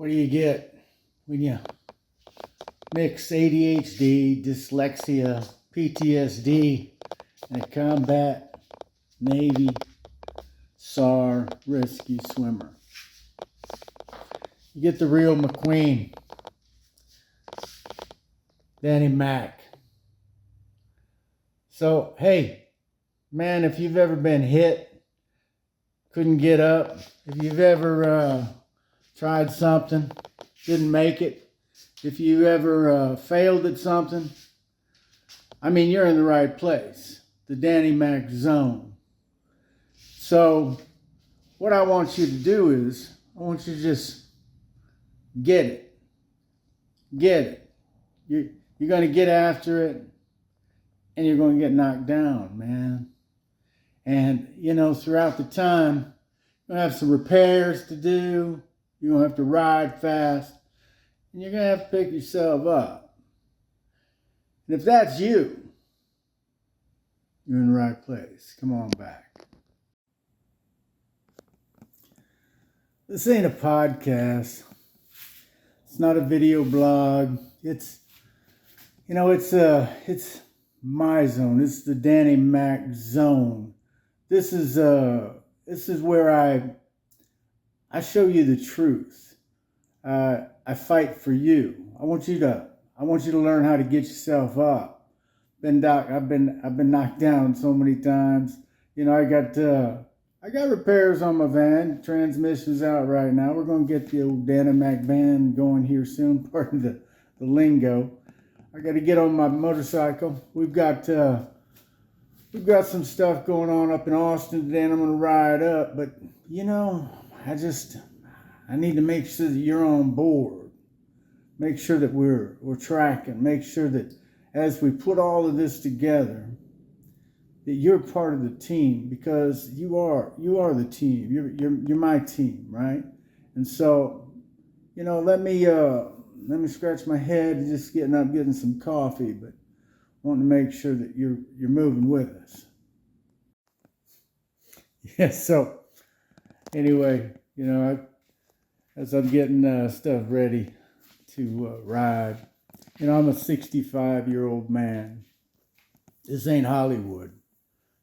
What do you get when you mix ADHD, dyslexia, PTSD, and a combat Navy SAR rescue swimmer? You get the real McQueen, Danny Mac. So, hey, man, if you've ever been hit, couldn't get up, if you've ever tried something, didn't make it, if you ever failed at something, I mean, you're in the right place, the Danny Mac zone. So what I want you to do is, I want you to just get it. Get it. You're going to get after it, and you're going to get knocked down, man. And, you know, throughout the time, you're going to have some repairs to do. You're going to have to ride fast. And you're going to have to pick yourself up. And if that's you, you're in the right place. Come on back. This ain't a podcast. It's not a video blog. It's my zone. It's the Danny Mac zone. This is where I show you the truth. I fight for you. I want you to learn how to get yourself up. I've been knocked down so many times. You know, I got repairs on my van. Transmission's out right now. We're gonna get the old Danny Mac van going here soon. Pardon the lingo. I got to get on my motorcycle. We've got some stuff going on up in Austin today, and I'm gonna ride up. But you know, I need to make sure that you're on board. Make sure that we're tracking. Make sure that as we put all of this together, that you're part of the team, because you are the team. You're my team, right? And so, you know, let me scratch my head, just getting some coffee, but wanting to make sure that you're moving with us. Yeah. So anyway, you know, as I'm getting stuff ready to ride, you know, I'm a 65-year-old man. This ain't Hollywood.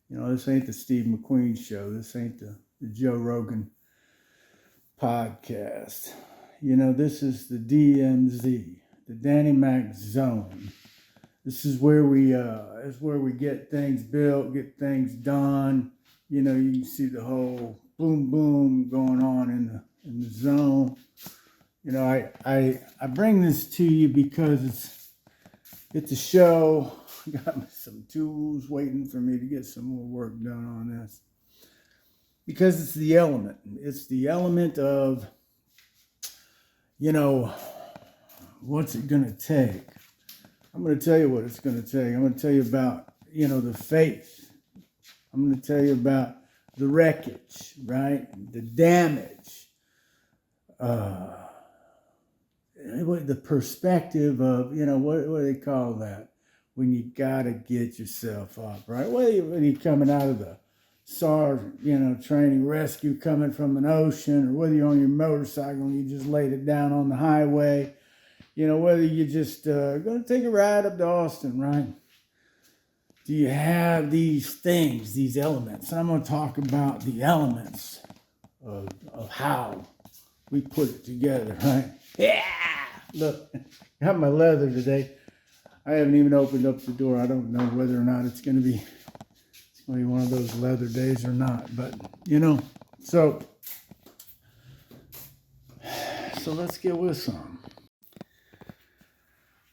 You know, this ain't the Steve McQueen show. This ain't the Joe Rogan podcast. You know, this is the DMZ, the Danny Mac zone. This is where we get things built, get things done. You know, you can see the whole boom boom going on in the zone. You know, I bring this to you because it's a show. I got some tools waiting for me to get some more work done on this. Because it's the element. It's the element of, you know, what's it going to take? I'm going to tell you what it's going to take. I'm going to tell you about, you know, the faith. I'm going to tell you about the wreckage, right? The damage. The perspective of, you know, what do they call that? When you got to get yourself up, right? When you're coming out of the SAR, you know, training rescue, coming from an ocean, or whether you're on your motorcycle and you just laid it down on the highway, you know, whether you just going to take a ride up to Austin, right? Do you have these things, these elements? I'm going to talk about the elements of how we put it together, right? Yeah! Look, I got my leather today. I haven't even opened up the door. I don't know whether or not it's going to be one of those leather days or not. But, you know, so let's get with some.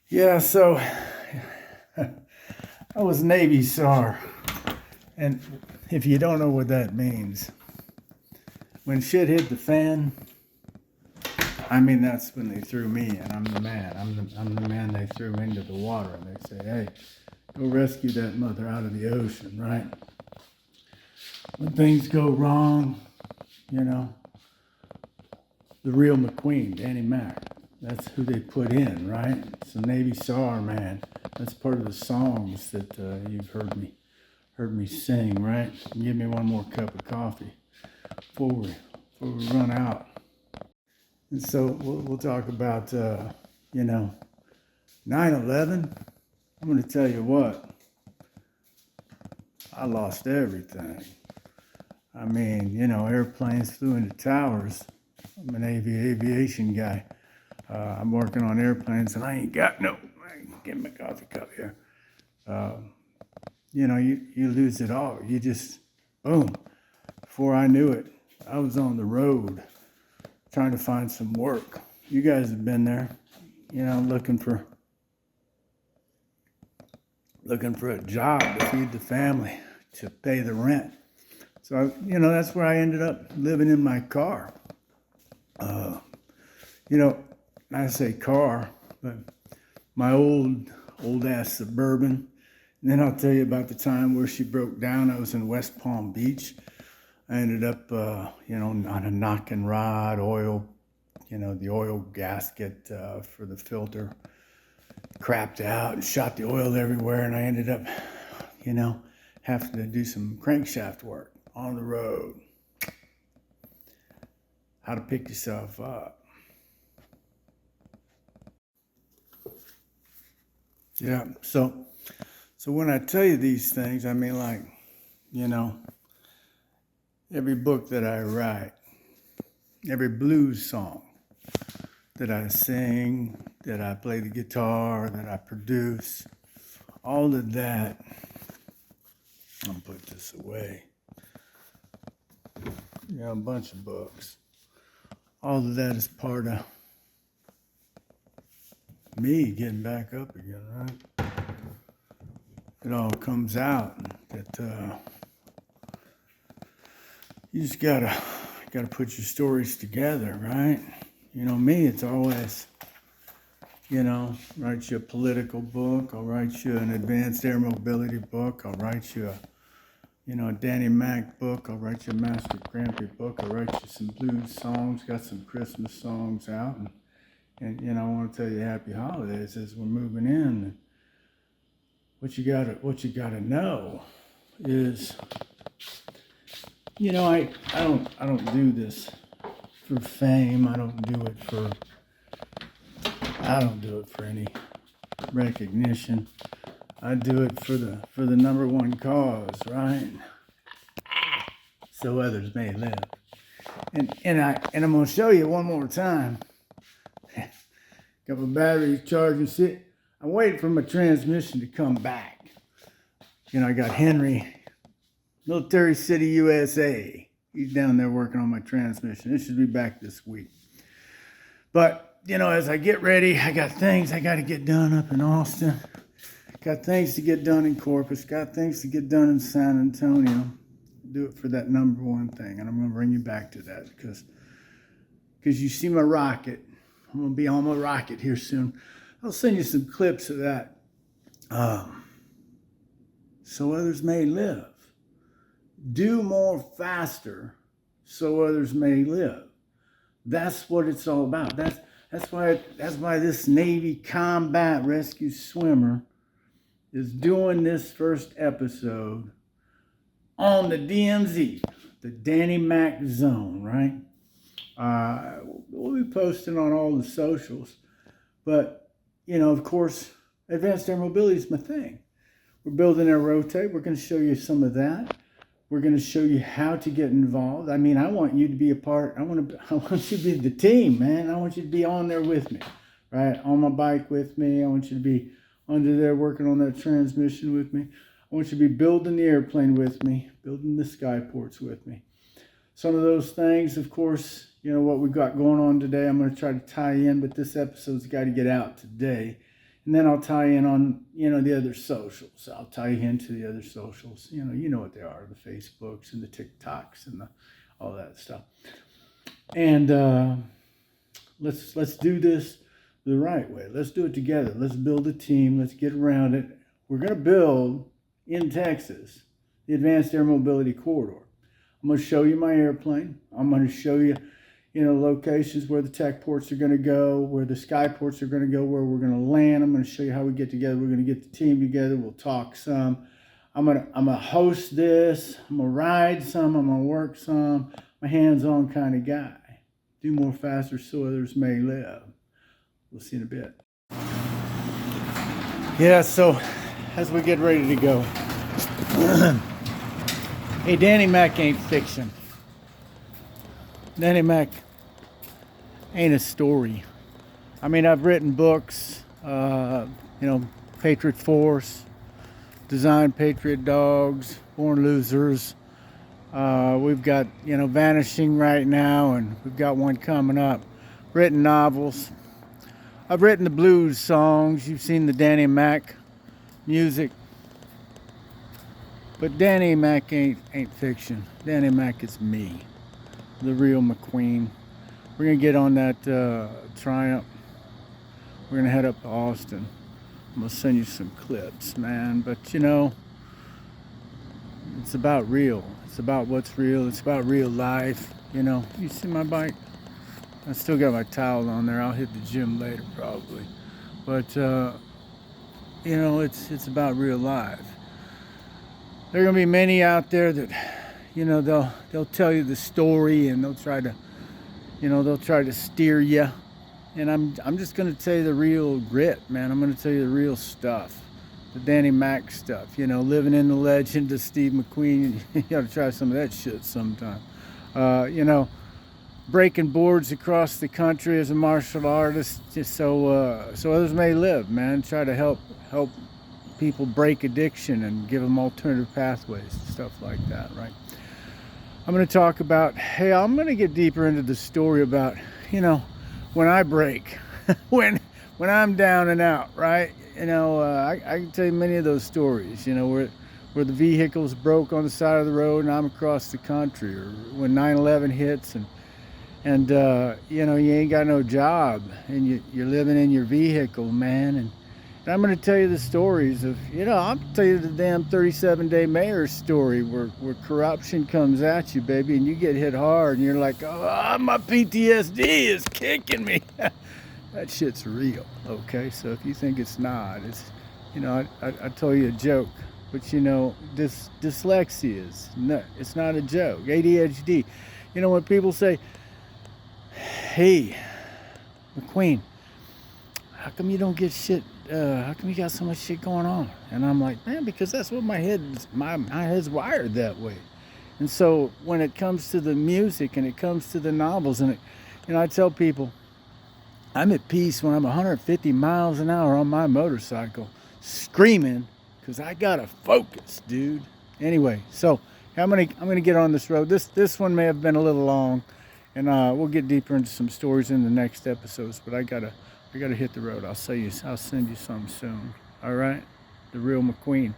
Yeah, so I was Navy SAR. And if you don't know what that means, when shit hit the fan, I mean, that's when they threw me in. I'm the man. I'm the man they threw into the water. And they say, hey, go rescue that mother out of the ocean, right? When things go wrong, you know, the real McQueen, Danny Mac, that's who they put in, right? It's a Navy SAR, man. That's part of the songs that you've heard me sing, right? Give me one more cup of coffee before we run out. And so we'll talk about, 9/11. I'm going to tell you what, I lost everything. I mean, airplanes flew into towers. I'm an aviation guy. I'm working on airplanes and I ain't get my coffee cup here. You lose it all. You just, boom. Before I knew it, I was on the road trying to find some work. You guys have been there, looking for a job to feed the family, to pay the rent. So, that's where I ended up living in my car. I say car, but my old ass Suburban. And then I'll tell you about the time where she broke down. I was in West Palm Beach. I ended up, on a knock and rod oil, the oil gasket for the filter crapped out and shot the oil everywhere. And I ended up, having to do some crankshaft work on the road. How to pick yourself up. Yeah, so when I tell you these things, I mean, like, every book that I write, every blues song that I sing, that I play the guitar, that I produce, all of that, I'm gonna put this away. A bunch of books. All of that is part of me getting back up again, right? It all comes out that you just gotta put your stories together, right? Me, it's always, write you a political book. I'll write you an advanced air mobility book. I'll write you a Danny Mac book. I'll write you a Master Crampy book. I'll write you some blues songs. Got some Christmas songs out, and I want to tell you happy holidays as we're moving in. What you gotta know is, I don't do this for fame. I don't do it for any recognition. I do it for the number one cause, right? So others may live. And I'm gonna show you one more time. Got my batteries charging. Sit. I'm waiting for my transmission to come back. I got Henry, Military City, USA. He's down there working on my transmission. It should be back this week. But, as I get ready, I got things I got to get done up in Austin. Got things to get done in Corpus. Got things to get done in San Antonio. Do it for that number one thing. And I'm going to bring you back to that because you see my rocket. I'm going to be on my rocket here soon. I'll send you some clips of that. So others may live. Do more faster so others may live. That's what it's all about. That's why this Navy combat rescue swimmer is doing this first episode on the DMZ, the Danny Mac Zone, right? We'll be posting on all the socials, but of course, advanced air mobility is my thing. We're building a rotate. We're going to show you some of that. We're going to show you how to get involved. I mean, I want you to be a part. I want you to be the team, man. I want you to be on there with me, right? On my bike with me. I want you to be under there working on that transmission with me. I want you to be building the airplane with me, building the skyports with me. Some of those things, of course, what we got going on today, I'm going to try to tie in, but this episode's got to get out today. And then I'll tie in on, the other socials. I'll tie you into the other socials. You know what they are, the Facebooks and the TikToks and all that stuff. And let's do this the right way. Let's do it together. Let's build a team. Let's get around it. We're going to build in Texas the Advanced Air Mobility Corridor. I'm going to show you my airplane. I'm going to show you, locations where the tech ports are going to go, where the sky ports are going to go, where we're going to land. I'm going to show you how we get together. We're going to get the team together. We'll talk some. I'm gonna host this. I'm going to ride some. I'm going to work some. I'm a hands-on kind of guy. do more faster so others may live. We'll see in a bit. Yeah, so as we get ready to go, hey, Danny Mac ain't fiction. Danny Mac ain't a story. I mean, I've written books, Patriot Force, Design Patriot Dogs, Born Losers. We've got, Vanishing right now, and we've got one coming up. Written novels. I've written the blues songs. You've seen the Danny Mac music. But Danny Mac ain't fiction. Danny Mac is me, the real McQueen. We're going to get on that Triumph. We're going to head up to Austin. I'm going to send you some clips, man. But, it's about real. It's about what's real. It's about real life. You see my bike? I still got my towel on there. I'll hit the gym later probably. But, it's about real life. There are going to be many out there that, they'll tell you the story and they'll try to steer you. And I'm just going to tell you the real grit, man. I'm going to tell you the real stuff. The Danny Mac stuff, living in the legend of Steve McQueen. You got to try some of that shit sometime. Breaking boards across the country as a martial artist, just so others may live, man. Try to help people break addiction and give them alternative pathways, stuff like that, right? I'm going to talk about, I'm going to get deeper into the story about, when I break, when I'm down and out, right? I can tell you many of those stories, where the vehicle's broke on the side of the road and I'm across the country, or when 9/11 hits and you ain't got no job and you're living in your vehicle, man. And I'm going to tell you the stories of, I'll tell you the damn 37-day mayor's story where corruption comes at you, baby, and you get hit hard and you're like, oh, my PTSD is kicking me. That shit's real, okay? So if you think it's not, it's, I told you a joke, but dyslexia is, no, it's not a joke. ADHD. When people say, hey, McQueen, how come you don't get shit, how come you got so much shit going on? And I'm like, man, because that's what my head's wired that way. And so when it comes to the music and it comes to the novels and I tell people, I'm at peace when I'm 150 miles an hour on my motorcycle, screaming, because I gotta focus, dude. Anyway, so I'm gonna get on this road. This one may have been a little long, and we'll get deeper into some stories in the next episodes. But I gotta hit the road. I'll send you some soon. All right, the real McQueen,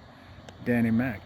Danny Mac.